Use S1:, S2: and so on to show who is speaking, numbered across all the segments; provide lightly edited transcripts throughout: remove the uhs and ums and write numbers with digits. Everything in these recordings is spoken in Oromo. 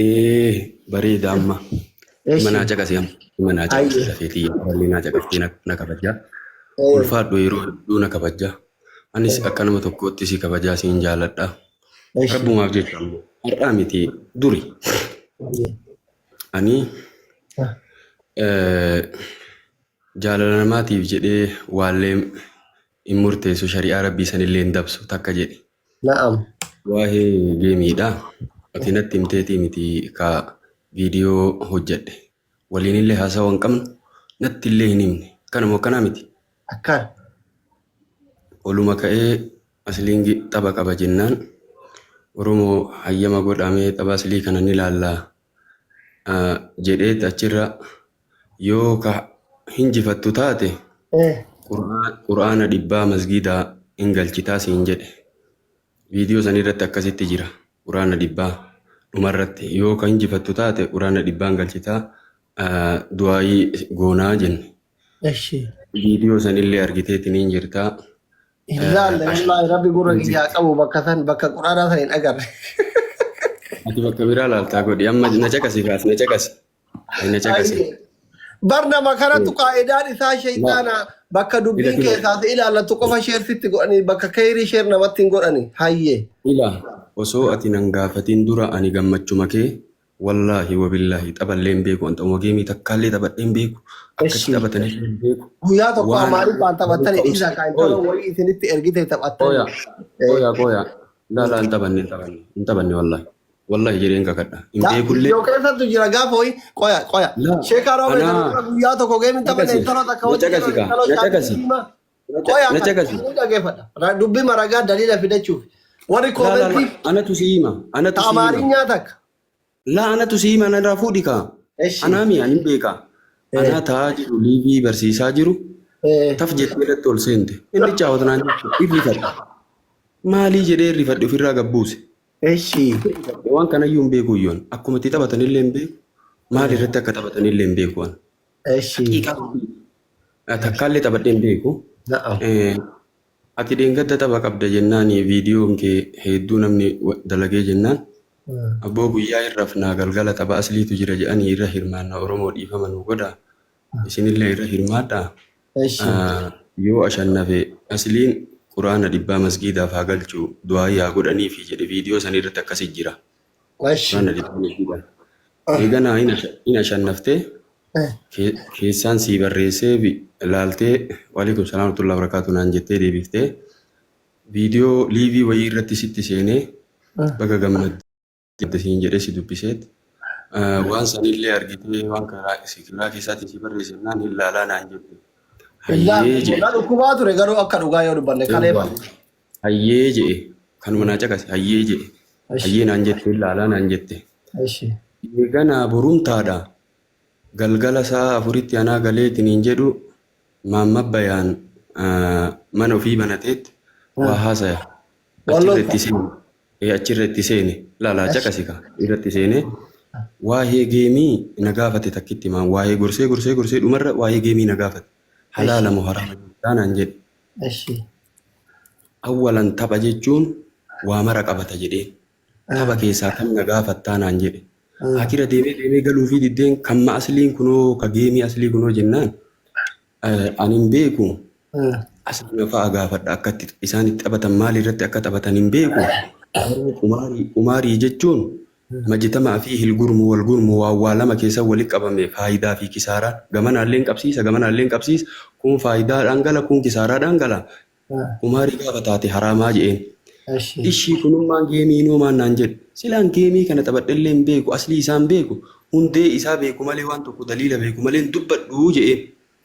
S1: bareeda amma. Mana
S2: Eshi.
S1: aja kasih am. Mana aja kasih
S2: Ayye.
S1: dafeti balli na aja kasih nak kabaja.
S2: Eh.
S1: Ulfaadhu yeroo hedduu na kabaja. Anis
S2: Eh.
S1: akka nama tokkootti si kabajaa siin jaaladha.
S2: Eshi.
S1: Rabbumaaf jecha ammoo har'aa miti duri.
S2: Ayye.
S1: Ani
S2: Ah.
S1: jaalala namaatiif jedhee waallee hin murteessu shari'aa rabbii sanillee hin dabsu takka jedhe.
S2: Na'am.
S1: Waa'ee geemiidha. Ati natti himteetii miti ka viidiyoo hojjedhe. Waliinillee haasawaa hin qabnu natti illee hin himne. Kanuma akkanaa miti.
S2: Akkan.
S1: Oluma ka'ee asliingi tapha qaba jennaan Oromoo hayyama godhamee tapha aslii kana ni ilaallaa jedhee achirra yoo ka hinjifattu taate
S2: Eh.
S1: quraana dhibbaa masgiidaa hin galchitaa siin jedhe. Viidiyoo san irratti akkasitti jira. Quraana dhibbaa dhumarratti yoo ka hinjifattu taate quraana dhibbaa hin galchitaa du'aayii goonaa jenne.
S2: Eshi.
S1: Viidiyoo sanillee argiteetiin hin jirtaa.
S2: Irraalle wallahi rabbi gurra kiyyaa qabu bakka san bakka quraanaa san hin agarre.
S1: Ati bakka biraa laaltaa godhi amma na caqasi kaas na caqasi. Na caqasi.
S2: Ayye. Barna makaratu qaa'idaan isaa shayxaana bakka dubbiin keessaas ilaallatu qofa sheersitti godhanii bakka kayrii sheer namatti hin godhani. Hayyee.
S1: Ila osoo ati nan gaafatiin dura ani gammachuma kee wallaahi wabillaahi taphallee hin beeku wanta geemii takkaallee taphadhee hin beeku akkatti taphatanii hin beeku.
S2: Guyyaa tokko amaariffaan taphattanii dhiisaa kan tola wayii isinitti ergite taphattanii.
S1: Qooyaa laalaa hin taphanne wallaahi. Wallaahi jedheen kakadha. Hin beekullee.
S2: Yoo keessattu jira gaafa wayii qoya. Sheekaa roobee guyyaa tokko geemiin taphanne tola takka
S1: Na caqasi.
S2: Dubbii maragaa daliila fidachuuf. Warri koomentii
S1: Anatu si hima.
S2: amaarinyaa takka.
S1: Laa anatu si hima anarraa fuudhi kaa. Anaami ani hin beekaa. Anaa taa'aa jiru liivii barsiisaa jiru. Taf jettee irratti ol seente. Inni caawwatanaan jechuudha. Irrifadha. Maalii jedhee irrifadhe ofirraa gabbuuse.
S2: Eshi.
S1: Waan kanayyuu hin beeku iyyoon. Akkuma itti taphatanillee hin beeku. Maal irratti akka taphatanillee hin beeku waan.
S2: Eshi.
S1: Takkaallee taphadhee hin beeku.
S2: Na'am.
S1: Ati dheengadda tapha qabda jennaan viidiyoon kee hedduu namni dalagee jennaan. Abboo guyyaa irraaf naa galgala tapha asliitu jira jedhanii irra hirmaanna Oromoo dhiifama nu godha. Isinillee irra hirmaadhaa.
S2: Eshi.
S1: Yoo ashannafe asliin quraana dhibbaa masgiidaaf haa galchuu du'aa yaa godhanii fi jedhe viidiyoo san irratti akkasii jira.
S2: Eshi.
S1: Quraana dhibbaa masgiidaan. Eeganaa hin ashannaftee keessaan sii barreessee ilaaltee waalaikum salaam warahmatullahi wabarakatuh naan jettee deebiftee viidiyoo liivii wayii irratti sitti seenee bakka gammadde siin jedhee si dubbiseet waan sanillee argitee waan karaa keessaatiin si barreessennaan hin laalaa naan jette. Hayyee jedhe.
S2: Dhukkubaa ture garuu akka dhugaa yoo dubbanne kalee ba'a.
S1: Hayyee jedhe kanuma naa caqase hayyee jedhe. Hayyee naan jette hin laalaa naan jette.
S2: Eshi.
S1: Eeganaa borumtaadha. Galgala sa'a afuritti anaa galeetiin hin jedhu maamma bayaan mana ofii banateetti waa haasaya. Achirratti seene laalaa caqasika irratti seene waa'ee geemii na gaafate takkitti maan waa'ee gorsee dhumarra waa'ee geemii na gaafate. Halaala moo haraama taanaan jedhe.
S2: Eshi.
S1: Awwalan tapha jechuun waa mara qabata jedheen. Tapha keessaa kam na gaafattaa naan jedhe. Akira deemee galuu fi diddeen kan asliin kunoo ka geemii aslii kunoo jennaan ani hin beeku aslii fa'aa gaafadha akkatti isaan itti taphatan maal irratti akka taphatan hin beeku. Umaarii jechuun majitamaa fi hilgurmu walgurmu waa lama keessa walitti qabame faayidaa fi kisaaraa gamanaallee qabsiisa kun faayidaadhaan gala kun kisaaraadhaan gala. Umaarii gaafa taate haraamaa jedheen. Ishii kunummaan geemii noomaan naan jedhe. Silaan geemii kana taphadhallee hin beeku aslii isaan beeku hundee isaa beeku malee waan tokko daliila beeku malee hin dubbadhu jedheen.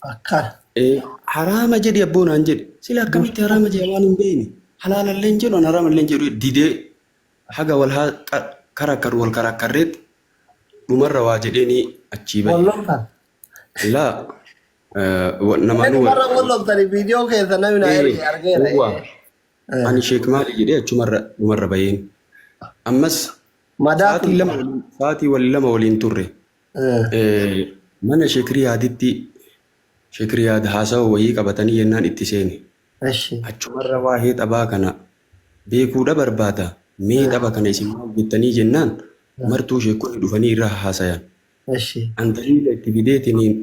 S2: Akkana.
S1: Haraama jedhi abboo naan jedhe. Sila akkamitti haraama jedhe waan hin beekne. Halaalallee hin jedhu haraamallee hin jedhu didee haga wal karakkaru wal karakkarreetti dhumarra waa jedheeni achii bahe.
S2: Wallomtan.
S1: Laa namaan
S2: Warra wallomtani viidiyoo keessa namni na argeera.
S1: Ani sheek maali jedhee achumarra dhumarra baheen. Ammas sa'aatii lama waliin turre. Mana sheekri yaad haasawa wayii qabatanii yennaan itti seene. Achumarra waa'ee taphaa kana beekuudha barbaada. Mee tapha kana isin maal jettanii jennaan martuu sheekonni dhufanii irraa haasayan.
S2: Eshi.
S1: An daliila itti fideetiniin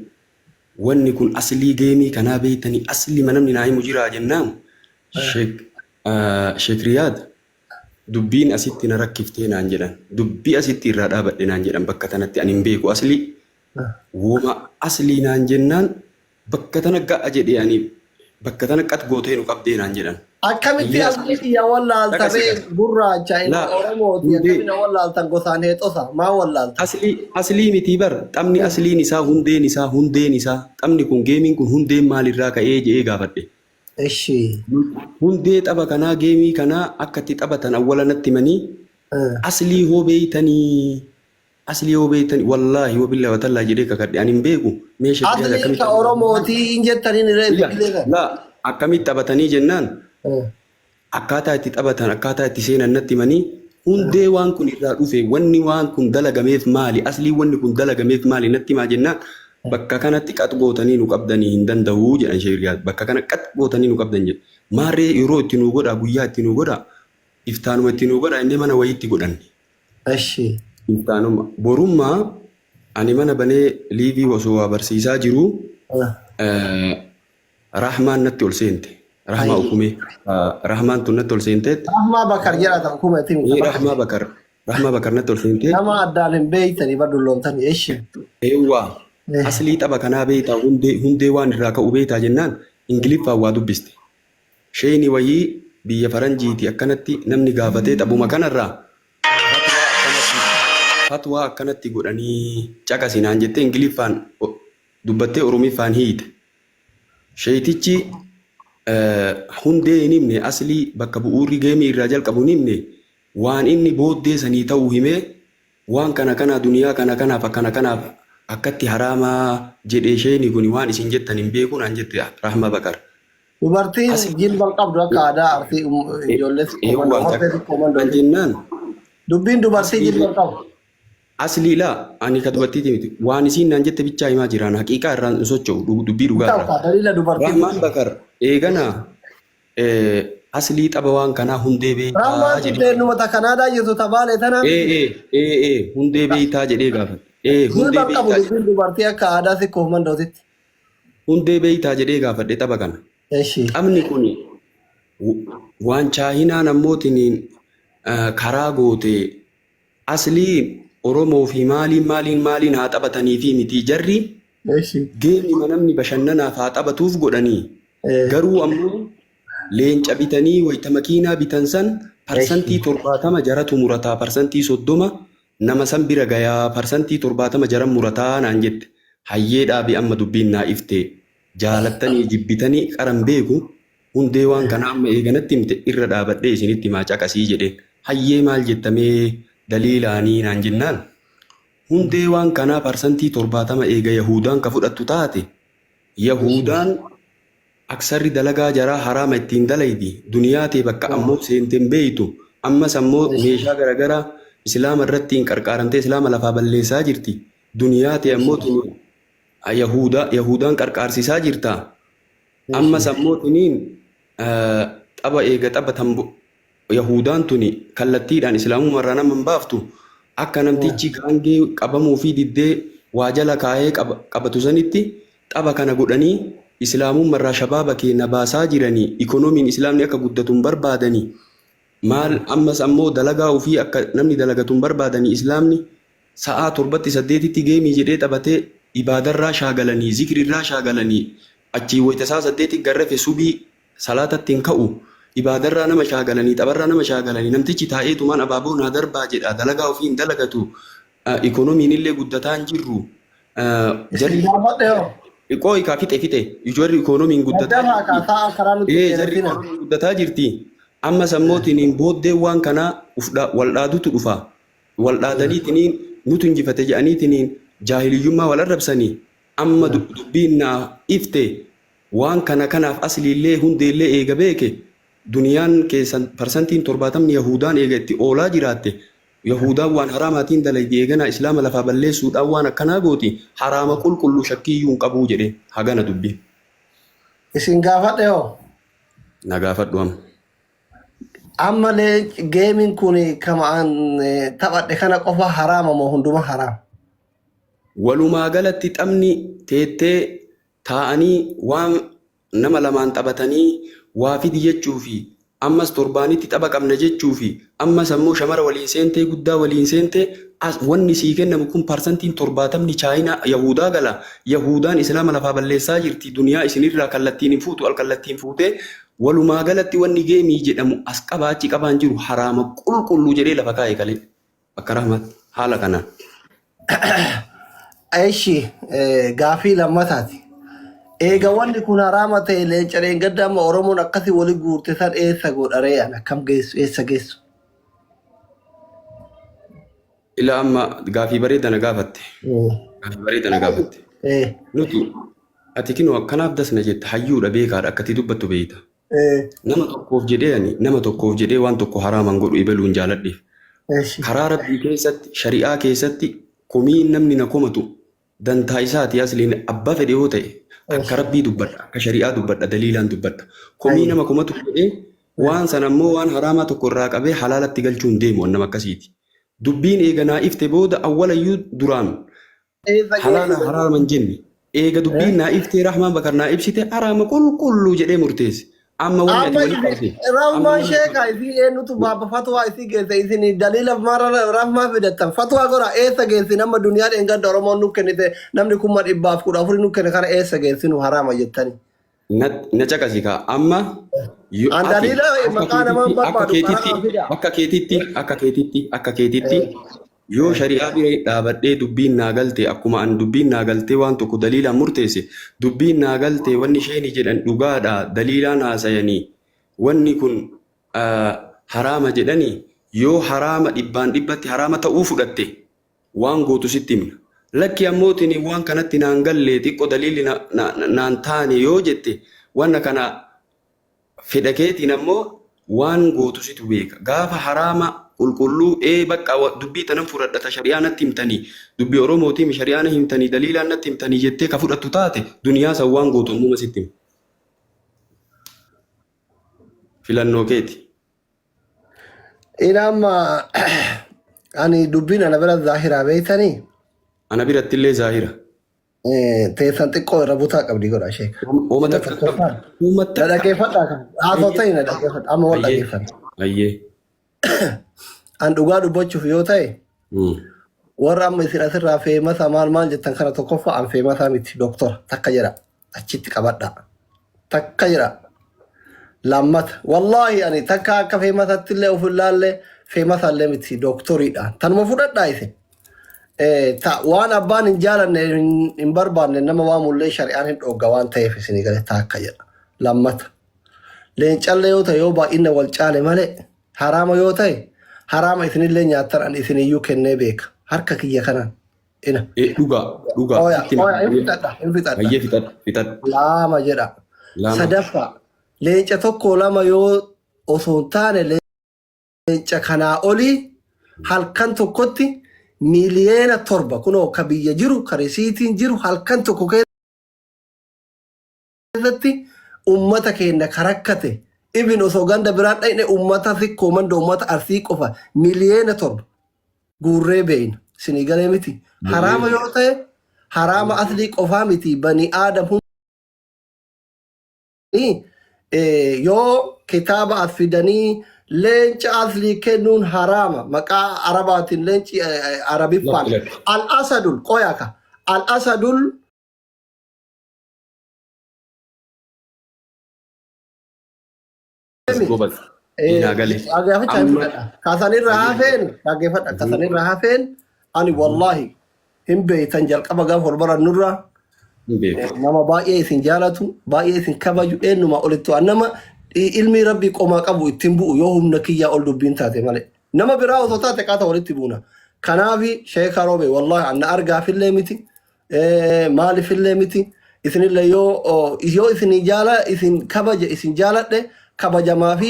S1: wanni kun aslii geemii kanaa beeytanii aslii manamni naa himu jiraa jennaan Sheek Riyaad dubbiin asitti na rakkiftee naan jedhan. Dubbii asitti irraa dhaabadhe naan jedhan bakka tanatti ani hin beeku aslii. Wooma aslii naan jennaan bakka tana ga'a jedhee ani bakka tana qat gootee nu qabdee naan jedhan.
S2: Akkamitti asli xiyya wallaaltamee gurraacha inni Oromooti akkamina wallaaltan gosaan heexosa maa wallaalta?
S1: Aslii miti bar xabni asliin isaa hundeen isaa xabni kun geemiin kun hundeen maalirraa ka'ee jedhee gaafadhe.
S2: Eshi.
S1: Hundee xaba kanaa geemii kanaa akka itti taphatan awwala natti himanii aslii hoo beeytanii wallaahi wabillaa watallaa jedhee kakadhe ani hin beeku.
S2: Asliin ka Oromooti hin jettanii ni reebilee
S1: laa akkamitti taphatanii jennaan akkaataa itti taphatan akkaataa itti seenan natti himanii hundee waan kun irraa dhufe wanni waan kun dalagameef maali aslii wanni kun dalagameef maali natti himaa jennaan bakka kanatti qat gootanii nu qabdanii hin danda'uu jedhan Sheek Riyaad bakka kana qat gootanii nu qabdan jedhe maarree yeroo itti nu godha guyyaa itti nu godha iftaanuma itti nu godha inni mana wayiitti godhanne.
S2: Eshi.
S1: Iftaanuma borummaa ani mana banee liivii osoo waa barsiisaa jiru Rahmaan natti ol seente. Rahmaa Ukumee. Rahmaan tun natti ol seenteet.
S2: Rahmaa Bakar jedhata Ukumeetti.
S1: Rahmaa Bakar natti ol seenteet.
S2: Nama addaan hin beeytanii badulloomtanii eshi.
S1: Eewwaa. Aslii tapha kanaa beeytaa hundee waan irraa ka'u beeytaa jennaan Ingiliffaan waa dubbiste. Sheeyni wayii biyya faranjiiti akkanatti namni gaafatee taphuma kanarraa fatwaa akkanatti godhanii caqasinaan jettee Ingiliffaan dubbattee Oromiffaan hiite. Sheeytichi hundee hin himne aslii bakka bu'uurri geemii irraa jalqabu hin himne waan inni booddee sanii ta'uu himee waan kana duniyaa kanaaf akkana kanaaf akkatti haraamaa jedhee sheeyni kun waan isin jettan hin beeku naan jette Rahma Bakar.
S2: Dubartiin jilba qabdu akka aadaa artii ijoollee
S1: jennaan.
S2: Dubbiin dubartii jilba qabu.
S1: Aslii laa ani ka dubartiiti miti waan isiin naan jette bichaa himaa jiraan haqiiqaa irraan hin socho'u dubbii dhugaa irraa. Rahmaan Bakar eegana aslii xaba waan kanaa hundee beektaa jedhee.
S2: Rahmaan tuddeenumata kanaadhaa jirtu tabaalee tanaa.
S1: Hundee beektaa jedhee gaafate.
S2: Jilba qabu dubbiin dubartii akka aadaa sikkoof mandootitti.
S1: Hundee beektaa jedhee gaafadhe xaba kana. Xabni kun waan chaayinaan ammootiin karaa goote aslii Oromoo fi maaliin haa taphatanii fi miti jarri geemii namni bashannanaaf haa taphatuuf godhanii garuu ammoo leenca bitanii wayita makiinaa bitan san parsantii 70 jaratu murataa parsantii 30 nama san bira gayaa parsantii 70 jaran murataa naan jette hayyee dhaabii amma dubbiin naa iftee jaalattanii jibbitanii qaran beeku hundee waan kana amma eeganatti himte irra dhaabadhee isinitti maa caqasii jedheen hayyee maal jettamee daliilaanii naan jennaan hundee waan kanaa parsantii 70 eega Yahudaan ka fudhattu taate Yahudaan aksarri dalagaa jaraa haraama ittiin dalaydi duniyaa ta'e bakka ammoo seenteen beeytu ammas ammoo meeshaa garaagaraa islaama irratti hin qarqaaramtee islaama lafaa balleessaa jirti duniyaa ta'e ammoo Yahudaan qarqaarsisaa jirta ammas ammoo tuniin xaba eega taphatan Yahudaan tuni kallattiidhaan islaamummaa irraa nama hin baaftu akka namtichi gaangee qabamuu fi diddee waa jala kaa'ee qabatu sanitti xaba kana godhanii islaamummaa irraa shabaaba keenya baasaa jiranii ikoonomiin islaamni akka guddatu hin barbaadanii maal ammas ammoo dalagaa ofii akka namni dalagatu hin barbaadanii islaamni sa'aa 7-8tti geemii jedhee taphatee ibaadarraa shaagalanii zikrirraa shaagalanii achii wayita isaa 8 garrafe subii salaatatti hin ka'u. Ibaadarraa nama shaagalanii tapharraa nama shaagalanii namtichi taa'eetumaan abaaboo naa darbaa jedha dalagaa ofii hin dalagatu ikoonomiin illee guddataa hin jirru. Qooyi kaa fixe ijoolli ikoonomiin guddataa jirti. Ammas ammootiin booddee waan kanaa waldhaadutu dhufa. Waldhaadaniitiin nutu injifate jedhaniitiin jaahiliyyummaa wal arrabsanii amma dubbiin naa ifte waan kanaaf asliillee hundeellee eega beeke. Duniyaan keessan parsantiin 70 Yahudaan eega itti oolaa jiraatte Yahudaan waan haraamaatiin dalaydi eegana islaama lafaa balleessuudhaan waan akkanaa gooti haraama qulqulluu shakkiyyuu hin qabuu jedhe hagana dubbii.
S2: Isin gaafadhe hoo?
S1: Na gaafadhu amma.
S2: amma geemiin kun kamaan taphadhe kana qofa haraama moo hunduma haraam?
S1: Walumaa galatti taphni teettee taa'anii waan nama lamaan taphatanii waa fidi jechuu fi ammas torbaanitti tapha qabna jechuu fi ammas ammoo shamara waliin seentee guddaa waliin seentee wanni sii kennamu kun parsantiin 70 chaayinaa Yahudaa gala. Yahudaan Islaama lafaa balleessaa jirti. Duniyaa isinirraa kallattiin hin fuutu alkallattiin fuutee walumaa galatti wanni geemii jedhamu as qabaachi qabaan jiru haraama qulqulluu jedhee lafa kaa'e kalee akka rahmat haala kanaan.
S2: Aishi gaafii lammataati. Eega wanni kun haraama ta'e leenca gadda amma Oromoon akkasii walii guurte san eessa godharee an akkam geessu eessa geessu?
S1: Ila amma gaafii bareeda na gaafatte. Gaafii bareeda na gaafatte. Nuti ati kinoo akkanaaf dasna jette hayyuudha beekaadha akkati dubbattu beeyta. Nama tokkoof jedhee waan tokko haraaman godhu ibaluun jaaladheef. Karaa rabbii keessatti shari'aa keessatti komiin namni na komatu dantaa isaati asliin abbaa fedhe yoo ta'e akka rabbii dubbadha akka shari'aa dubbadha daliilaan dubbadha. Komii nama komatu jedhee waan san ammoo waan haraamaa tokko irraa qabee halaalatti galchuun deemu nama akkasiiti. Dubbiin eega naa ifte booda awwalayyuu duraan halaala haraaman jenne eega dubbiin naa iftee rahmaan bakar naa ibsite haraama qulqulluu jedhee murteesse. Amma wanni ati waliin qabde.
S2: Rahmaan sheekaa isii eenyutu baaba fatwaa isii geesse isin daliila mara rahmaa fidattan fatwaa gora eessa geessi nama duniyaa dheengadda Oromoon nu kennite namni 414 nu kenne kana eessa geessi nu haraama jettani.
S1: Na caqasika amma akka keetitti yoo shari'aa bira dhaabadhee dubbiin naa galte akkuma an dubbiin naa galtee waan tokko daliilaan murteesse dubbiin naa galte wanni isheen jedhan dhugaadha daliilaan haasayanii wanni kun haraama jedhanii yoo haraama dhibbaan dhibbatti haraama ta'uu fudhatte waan gootu sitti himna. Lakki ammootiin waan kanatti naan galle xiqqoo daliilli naan taane yoo jette wanna kana fedha keetiin ammoo waan gootu situ beeka. Gaafa haraama qulqulluu bakka dubbii tanan fudhadhata shari'aa natti himtanii dubbii Oromootiin shari'aa na himtanii daliilaan natti himtanii jettee ka fudhattu taate duniyaa san waan gootu ammuma sitti hima. Filannoo keeti.
S2: Inaamma ani dubbiin ana bira zaahiraa beeytanii.
S1: Ana biratti illee zaahira.
S2: Teessan xiqqoo irra butaa qabdi godha sheeka.
S1: Uummata
S2: dhaggeeffadhaa kan haasoo ta'e na dhaggeeffadha amma wal dhaggeeffadha.
S1: Ayyee.
S2: An dhugaa dubbachuuf yoo ta'e warra amma isin asirraa feemasa maal jettan kana tokkoffaa an feemasaa miti doktora takka jedha achitti qabadha takka jedha lammata wallaahi ani takka akka feemasatti illee of ilaalle feemasa illee miti doktoriidha tanuma fudhadhaa isin. Waan abbaan hin jaalanne hin barbaanne nama waamullee shari'aan hin dhoogga waan ta'eef isinii galata akka jedha. Lammata. Leencallee yoo ta'e yoo baay'inna wal caale malee haraama yoo ta'e haraama isinillee nyaattan an isiniyyuu kennee beeka. Harka kiyya kanaan. Ina.
S1: Dhugaa.
S2: Hin fixadha. Lama jedha. Sadaffaa. Leenca tokko lama yoo osoo hin taane leenca kanaa olii halkan tokkotti miliyeena 7 kunoo ka biyya jiru ka risiitiin jiru halkan tokko keessatti ummata keenya ka rakkate ibin osoo ganda biraan dhayne ummata xiqqoo manda ummata arsii qofa miliyeena 7 guurree beeyna sinii galee miti haraama yoo ta'e haraama aslii qofaa miti bani aadam yoo kitaaba as fidanii leenca aslii kennuun haraama maqaa arabaatiin leenci arabiffaan al-asadul qoyaka al-asadul kasanirra hafeen ani wallahi hin beeytan jalqaba gaaf holbaran nurra nama baay'ee isin jaalatu baay'ee isin kabaju eenyuma olitti nama ilmi rabbii qomaa qabu ittiin bu'u yoo humna kiyyaa ol dubbiin taate malee nama biraa osoo taate qaata walitti buuna kanaafi sheeka roobe wallahi anna argaafillee miti maalifillee miti isinillee yoo isin isin kabaja isin jaaladhe kabajamaa fi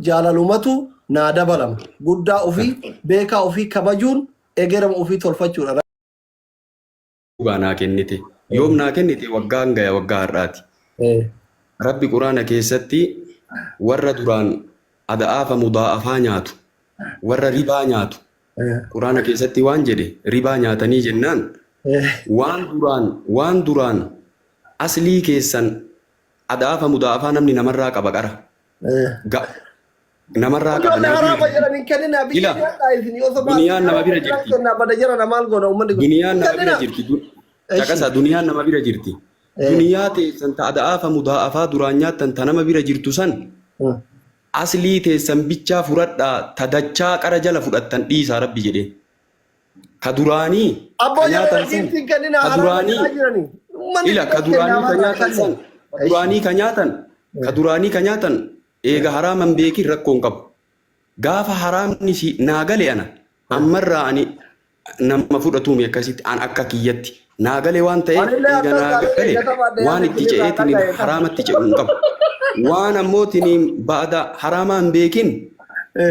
S2: jaalalumatu naa dabalama guddaa ofii beekaa ofii kabajuun egerama ofii tolfachuudha.
S1: Dhugaa naa kennite yoom naa kennite waggaan gaya waggaa har'aati. Rabbi quraana keessatti warra duraan ada'aafa mudaa'afaa nyaatu warra ribaa nyaatu quraana keessatti waan jedhe ribaa nyaatanii jennaan waan duraan aslii keessan ada'aafa mudaa'afaa namni namarraa qaba qara namarraa qaba duniyaan nama bira jirti duniyaan nama bira jirti caqasa duniyaan nama bira jirti duniyaa teessan ta ada'aafa mudaa'afaa duraan nyaattan ta nama bira jirtu san aslii teessan bichaa fudhadhaa ta dachaa qara jala fudhattan dhiisaa rabbi jedhe ka duraanii ka nyaatan san ka duraanii ila ka duraanii ka nyaatan san ka duraanii ka nyaatan eega haraaman beekin rakkoon qabu gaafa haraamni si naa gale ana ammarraa ani nama fudhatuumi akkasitti an akka kiyyatti naa gale waan ta'eef eega naa gale waan itti ce'eetiin haraamatti ce'uun qabu waan ammootiin baada haraamaan beekin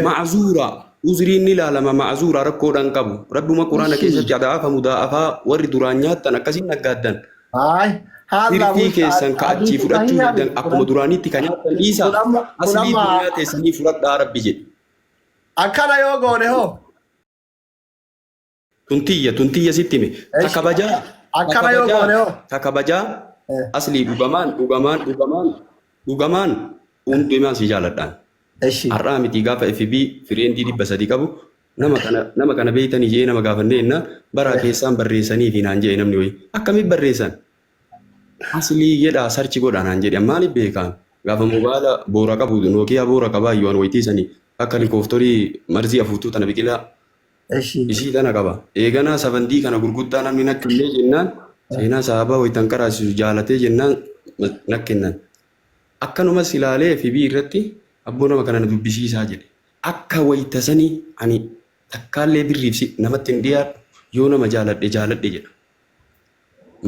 S1: ma'azuura uzriin ni ilaalama ma'azuura rakkoodhaan qabu rabbuma quraana keessatti ada'aafa mudaa'afaa warri duraan nyaattan akkasiin naggaaddan hirtii keessan ka achii fudhachuu dandan akkuma duraanitti ka nyaattan dhiisa aslii duniyaa teessanii fudhadhaa rabbi jedhe
S2: akkana yoo goone hoo
S1: tuntiyya sitti hime takabajaa
S2: akkana yoo goone hoo
S1: takabajaa aslii dhugamaan hundumaan si jaaladhaan har'aa miti gaafa FB fireendii 300 qabu nama kana beeytanii jee nama gaafannee innaa baraa keessaan barreessanii fi naan jee namni wayii akkamitti barreessan aslii jedhaa sarchi godhanaan jedhe maaliif beekaan gaafa mobaala boora qabu nookiyaa boora qabaa yoon wayitiisanii akka likooftorii marzii afuutuu tana biqilaa isii tana qaba eeganaa safandii kana gurguddaa namni nakkinee jennaan seenaa sahabaa wayitan qaraasisu jaalatee jennaan nakkinnan akkanumas ilaalee FB irratti abboo nama kana dubbisiisaa jedhe akka wayitasanii ani takkaallee birriifsi namatti hin dhiyaadhu yoo nama jaaladhe jedha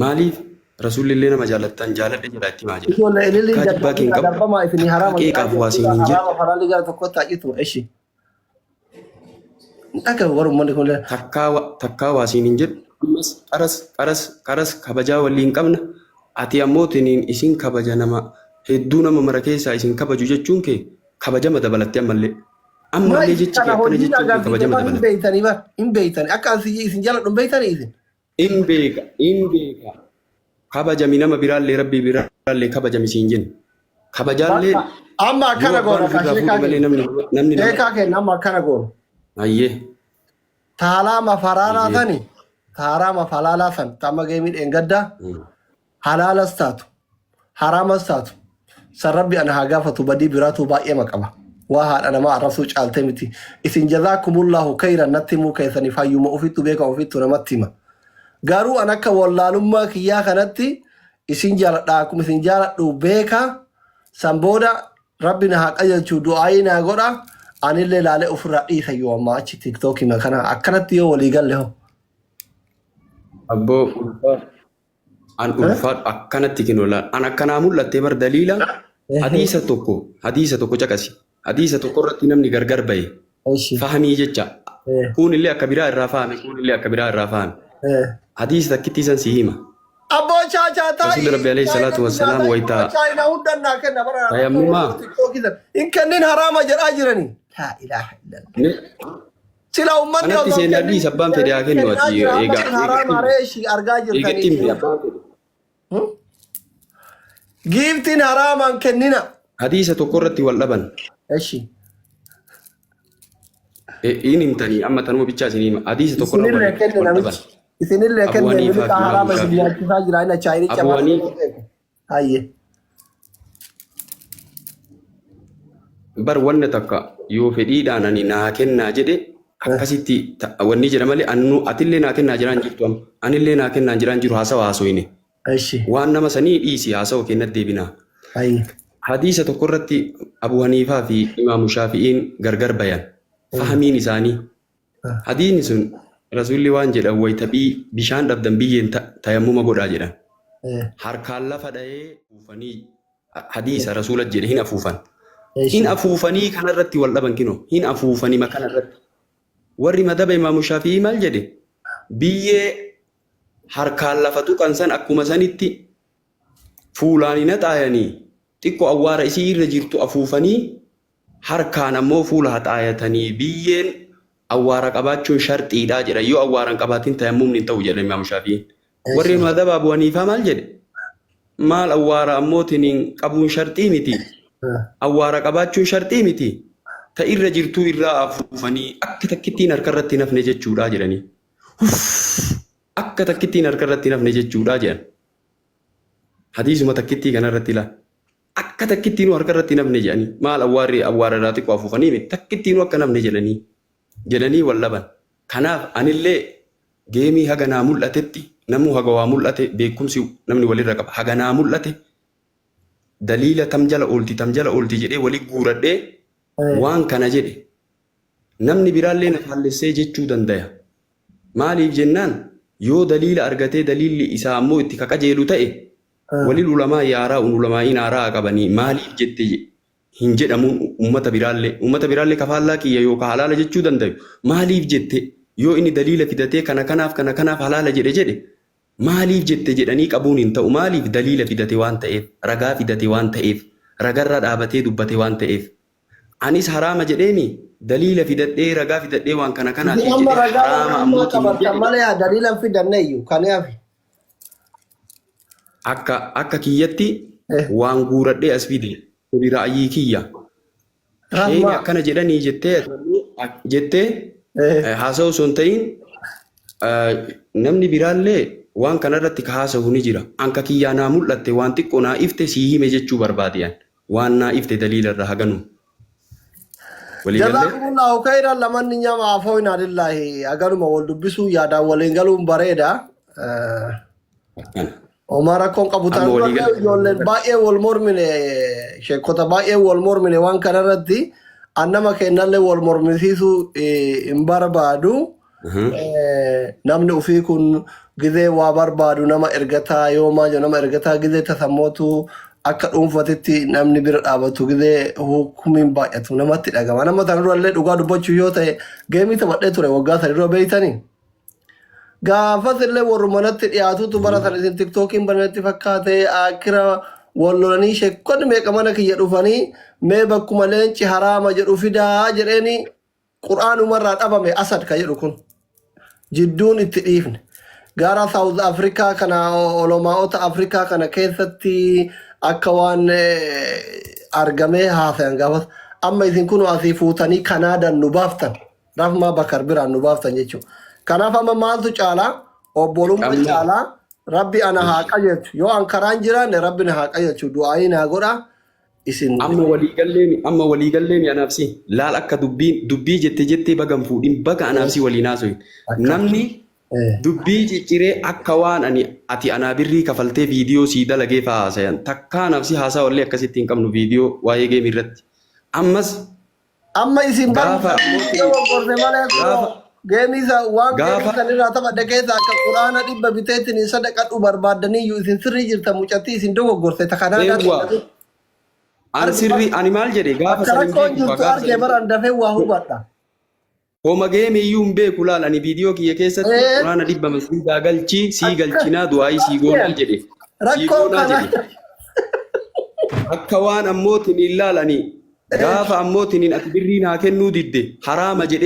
S1: maaliif Rasulillee nama jaalattan jaaladhe jedha itti maa jedha kaajibaa keen qabu qeeqaaf waasiin hin jedhu takkaa waasiin hin jedhu qaras kabajaa waliin qabna ati ammootiin isin kabaja nama hedduu nama mara keessaa isin kabaju jechuun kee kabajama dabalattee ammallee jechi kee akkana jechuun kee kabajama dabalattee
S2: hin beeytani akka isin jaaladhu hin beeytani isin
S1: hin beeka kabajami nama biraallee rabbii biraallee kabajami siin jennu kabajaallee
S2: amma akkana goona sheekaa kenna amma akkana goona
S1: ayyee
S2: taalaama faraalaa sani taaraama falaalaa san tamma geemii dheengaddaa halaalas taatu haraamas taatu san rabbi ana haa gaafatu badii biraatu baay'ee maqaba waa haadha namaa arrabsuu caaltee miti isin jazaakumullahu khayran natti himuu keessaniif hayyuma ofittu beeka ofittu namatti hima garuu an akka wallaalummaa kiyyaa kanatti isin jaaladhaa akkuma isin jaaladhu beeka san booda rabbi na haa qajeelchu du'aayii naa godha anillee laalee ofirraa dhiisa yoo ammaa achi tiktookii kana akkanatti yoo walii galle hoo
S1: abboo an ulfaadhu akkanatti kinoolaan an akkanaa mul'attee bar daliila hadiisa tokko caqasi hadiisa tokko irratti namni gargar bahe fahamii jecha kuunillee akka biraa irraa fahame kuunillee akka biraa irraa fahame hadiisa takkitti isan si hima
S2: abboo chaachaa
S1: Rasuulli Rabbi alayhi salaatu wassalaam wayitaa tayammumaa
S2: hin kennin haraama jedhaa jiranii laa ilaaha illallah sila ummanni
S1: kanatti seenaa hadiisa abbaan fedhe haa kennu ati
S2: argaa jirtanii giiftiin haraaman kennina
S1: hadiisa tokko irratti wal dhaban
S2: eshi
S1: in himtanii amma tanuma bichaa isin hima hadiisa tokko irratti wal dhaban
S2: isinillee kenne milika haraama isin nyaachisaa jira ina chaayiricha hayye
S1: bar wanna takka yoo fedhiidhaan ani naa kennaa jedhe akkasitti wanni jedha malee atillee naa kennaa jiraan jirtu anillee naa kennaa jiraan jiru haasawa haasoyne waan nama sanii dhiisi haasawa kennat deebinaa hadiisa tokko irratti Abu Haniifaa fi Imaamu Shaafi'iin gargar bayan fahamiin isaanii hadiisni sun Rasuulli waan jedhan wayita bishaan dhabdan biyyeen tayammuma godhaa jedhan harkaan lafa dha'ee afuufanii hadiisa Rasuula jedhe hin afuufanii kanarratti wal dhaban kino hin afuufanii makanarratti warri madaba Imaamu Shaafi'ii maal jedhe biyyee harkaan lafa tuqan san akkuma sanitti fuulaan hin haxaayanii xiqqoo awwaara isii irra jirtu afuufanii harkaan ammoo fuula haxaayatanii biyyeen awwaara qabaachuun sharxiidhaa jedha. Yoo awwaaraan qabaatiin tayammumni hin ta'u jedha Imaam Shaafi'iin. Warri madhaba Abu Haniifaa maal jedhe? Maal awwaara ammootiin qabuun sharxii miti. Awwaara qabaachuun sharxii miti. Ta irra jirtuu irraa afuufanii akka takkittiin harka irratti nafne jechuudha jedhanii. Akka takkittiin harka irratti nafne jechuudha jedhan. Hadiisuma takkittii kanarratti ilaala. Akka takkittiin harka irratti nafne jedhanii. Maal awwaarri awwaara irraa xiqqoo afuufanii miti. Takkittiin akka nafne jedhanii wallaban. Kanaaf anillee geemii haga naa mul'atetti namuu haga waa mul'ate beekumsi namni walirra qaba. Haga naa mul'ate daliila tam jala oolti jedhee walii guuradhee waan kana jedhe namni biraallee na faallessee jechuu danda'a. Maaliif jennaan yoo daliila argatee daliilli isaa ammoo itti kaqajeelu ta'e waliin ulamaa yaaraa ulamaa'iin haaraa qabanii maaliif jette hin jedhamuun uummata biraallee kafaallaa kiyya yookaan halaala jechuu danda'u. Maaliif jette yoo inni daliila fidatee kana kanaaf halaala jedhe maaliif jette jedhanii qabuun hin ta'u. Maaliif daliila fidate waan ta'eef ragaa fidate waan ta'eef ragarra dhaabatee dubbate waan ta'eef. Anis haraama jedheemi daliila fidadhee ragaa fidadhee waan kanaaf jedhee haraama ammootiin
S2: malee daliila fidanneeyyu kanaaf
S1: akka kiyyatti waan guuradhee as fide raayii kiyya. Sheeni akkana jedhanii jettee haasa'u osoo hin ta'in namni biraallee waan kanarratti haasa'u ni jira. Anka kiyyaa naa mul'atte waan xiqqoo naa ifte sii hime jechuu barbaadiyan. Waan naa ifte daliila irra haganu.
S2: Jazakumullahu khairan lamanni nyama afooyna lillahi agaruma wal dubbisu yaada waliin galuun bareeda. Omara kon qabutaan ijoolleen baay'ee wal mormine sheekota baay'ee wal mormine waan kanarratti annama kennallee wal mormisiisu hin barbaadu. Namni ofii kun gizee waa barbaadu nama ergataa yoo maajo nama ergataa gizee tasammootu akka dhuunfatitti namni bira dhaabatu gizee hukumiin baay'atu namatti dhagama. Nama tanurallee dhugaa dubbachuu yoo ta'e geemii taphadhee ture waggaa sanirra beeytanii. Gaafas illee warrumanatti dhiyaatutu baratan isin tiktookiin banatti fakkaate akira wal lolanii sheekonni meeqa mana kiyya dhufanii mee bakkuma leenci haraama jedhu fidaa jedheeni qur'aanumarraa dhabame asad ka jedhu kun jidduun itti dhiifne. Gara South Africa kana olomaa'ota Afrikaa kana keessatti akka waan argamee haasayan gaafas amma isin kun asii fuutanii Kanaadan nu baaftan rafmaa bakar biraan nu baaftan jechuudha. Kanaaf amma maaltu caalaa obbolummaa caalaa rabbi ana haa qajeelchu yoo an karaan jiraanne rabbi na haa qajeelchu du'aayi naa godha isin.
S1: Amma waliigalleen anaafsi laal akka dubbii jettee bagan fuudhin baga anaafsi waliin haasa'u. Namni dubbii cicciree akka waan ati anaa birrii kafaltee viidiyoo sii dalagee fa'aa haasayan takka anaafsi haasaa wallee akkasitti hin qabnu viidiyoo waa'ee geemii irratti. Amma
S2: isin gaafa geemisa waan geemisan irraa taphadhe keessa akka quraana dhibba biteetiin sadaqadhu barbaadanii isin sirrii jirta mucattii isin dogoggorte takanaadhaan.
S1: Ani maal jedhe gaafa
S2: sanin argee baran dafee waa hubadha.
S1: Homa geemii iyyuu hin beeku laal ani viidiyoo kiyya keessatti quraana dhibba masiigaa galchii sii galchinaa du'aayii sii goonal jedhe.
S2: Rakkoo kana
S1: akka waan ammootiin ilaalanii gaafa ammootiin ati birrii naa kennuu didde haraama jedhe.